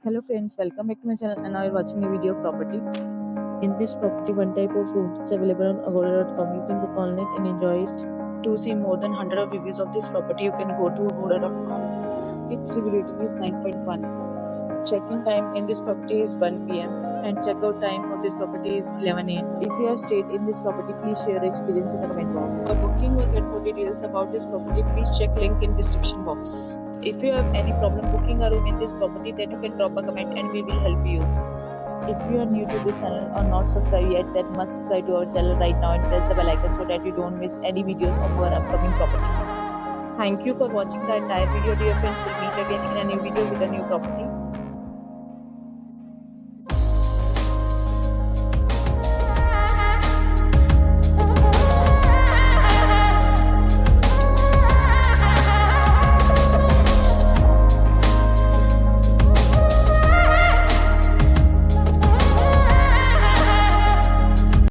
Hello friends, welcome back to my channel and now you're watching a video of property. In this property, one type of room is available on agoda.com. You can book online and enjoy it. To see more than 100 of reviews of this property, you can go to agoda.com. Its review rating is 9.1. Check-in time in this property is 1 p.m. and check-out time of this property is 11 a.m. If you have stayed in this property, please share your experience in the comment box. For booking or get more details about this property, please check link in description box. If you have any problem booking a room in this property, then you can drop a comment and we will help you. If you are new to this channel or not subscribed yet, then must subscribe to our channel right now and press the bell icon so that you don't miss any videos of our upcoming property. Thank you for watching the entire video, dear friends. We'll meet again in a new video with a new property.